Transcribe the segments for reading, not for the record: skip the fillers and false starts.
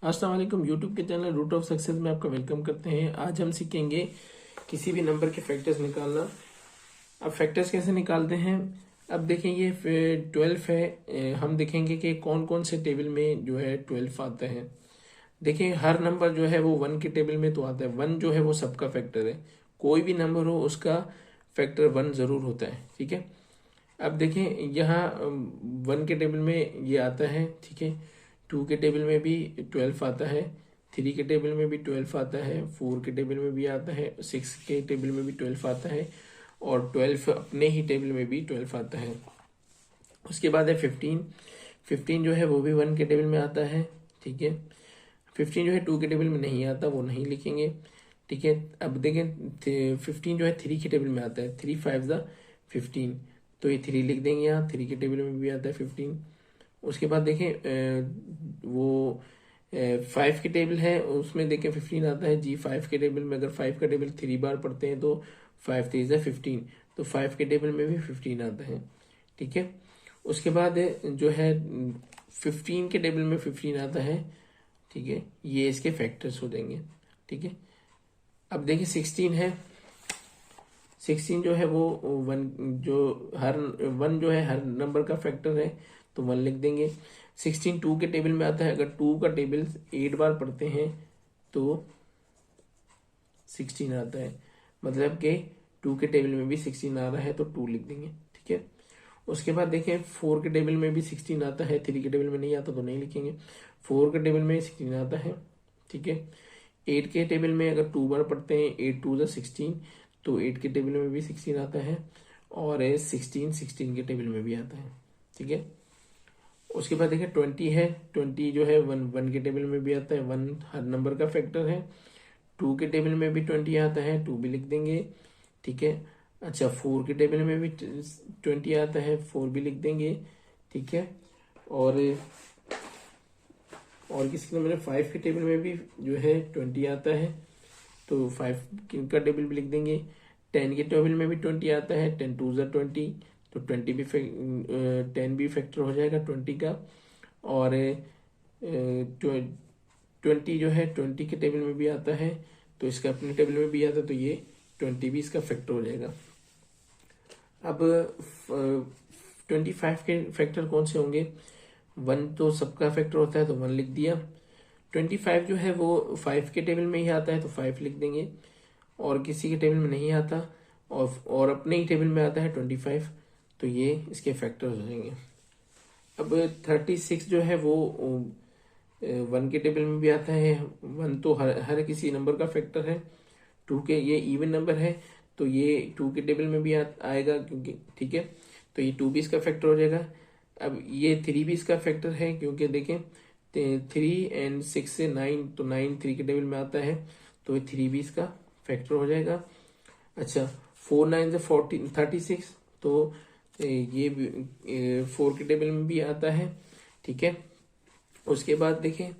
अस्सलाम वालेकुम। यूट्यूब के चैनल रूट ऑफ सक्सेस में आपका वेलकम करते हैं। आज हम सीखेंगे किसी भी नंबर के फैक्टर्स निकालना। अब फैक्टर्स कैसे निकालते हैं। अब देखें ये 12 है। हम देखेंगे कि कौन कौन से टेबल में जो है 12 आता है। देखें हर नंबर जो है वो 1 के टेबल में तो आता है। 1 जो है वो सबका फैक्टर है। कोई भी नंबर हो उसका फैक्टर 1 जरूर होता है। ठीक है। अब देखें यहाँ 1 के टेबल में ये आता है। ठीक है। 2 के टेबल में भी 12 आता है। 3 के टेबल में भी 12 आता है। 4 के टेबल में भी आता है। 6 के टेबल में भी 12 आता है। और 12 अपने ही टेबल में भी 12 आता है। उसके बाद है 15। 15 जो है वो भी 1 के टेबल में आता है। ठीक है। 15 जो है 2 के टेबल में नहीं आता, वो नहीं लिखेंगे। ठीक है। अब देखें 15 जो है 3 के टेबल में आता है। 3 5 ज़ा 15, तो ये 3 लिख देंगे। यहाँ 3 के टेबल में भी आता है 15। उसके बाद देखें वो 5 के टेबल है, उसमें देखें 15 आता है जी। 5 के टेबल में अगर 5 का टेबल 3 बार पढ़ते हैं तो 5 3 ज़ा 15, तो 5 के टेबल में भी 15 आता है। ठीक है। उसके बाद जो है 15 के टेबल में 15 आता है। ठीक है। ये इसके फैक्टर्स हो जाएंगे। ठीक है। अब देखिए 16 है। 16 जो है वो वन जो हर 1 जो है हर नंबर का फैक्टर है, तो 1 लिख देंगे। 16 2 के टेबल में आता है। अगर 2 का टेबल 8 बार पढ़ते हैं तो 16 आता है। मतलब कि 2 के टेबल में भी 16 आ रहा है तो 2 लिख देंगे। ठीक है। उसके बाद देखें 4 के टेबल में भी 16 आता है। 3 के टेबल में नहीं आता तो नहीं लिखेंगे। 4 के टेबल में 16 आता है। ठीक है। 8 के टेबल में अगर 2 बार पढ़ते हैं 8 2 ज़ा 16, तो 8 के टेबल में भी 16 आता है। और 16 के टेबल में भी आता है। ठीक है। उसके बाद देखिए 20 है। 20 जो है 1 के टेबल में भी आता है। 1 हर नंबर का फैक्टर है। 2 के टेबल में भी 20 आता है, 2 भी लिख देंगे। ठीक है। अच्छा 4 के टेबल में भी 20 आता है, 4 भी लिख देंगे। ठीक है। और किसी नंबर 5 के टेबल में भी जो है 20 आता है, तो 5 का टेबल भी लिख देंगे। 10 के टेबल में भी 20 आता है। 10 2 ज़ा 20, तो 20 भी 10 भी फैक्टर हो जाएगा 20 का। और 20 जो है 20 के टेबल में भी आता है, तो इसका अपने टेबल में भी आता है, तो ये 20 भी इसका फैक्टर हो जाएगा। अब 25 के फैक्टर कौन से होंगे। 1 तो सबका फैक्टर होता है, तो 1 लिख दिया। 25 जो है वो 5 के टेबल में ही आता है, तो 5 लिख देंगे। और किसी के टेबल में नहीं आता और अपने ही टेबल में आता है 25, तो ये इसके फैक्टर्स हो जाएंगे। अब 36 जो है वो 1 के टेबल में भी आता है। 1 तो हर किसी नंबर का फैक्टर है। 2 के ये इवन नंबर है, तो ये 2 के टेबल में भी आएगा क्योंकि ठीक है, तो ये 2 भी इसका फैक्टर हो जाएगा। अब ये 3 भी इसका फैक्टर है, क्योंकि देखें 3 एंड 6 से 9, तो 9 3 के टेबल में आता है, तो ये 3 भी इसका फैक्टर हो जाएगा। अच्छा 4 9 से 36, तो ये 4 के टेबल में भी आता है। ठीक है। उसके बाद देखें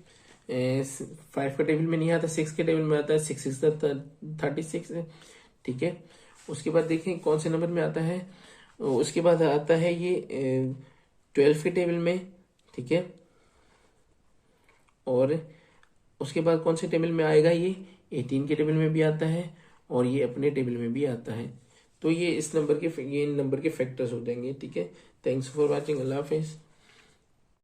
5 का टेबल में नहीं आता, 6 के टेबल में आता है। 6 6 36 है। ठीक है। उसके बाद देखें कौन से नंबर में आता है। उसके बाद आता है ये 12 के टेबल में। ठीक है। और उसके बाद कौन से टेबल में आएगा, ये 18 के टेबल में भी आता है, और ये अपने टेबल में भी आता है। तो ये इस नंबर के ये नंबर के फैक्टर्स हो जाएंगे। ठीक है। Thanks for watching. अल्लाह हाफिज़।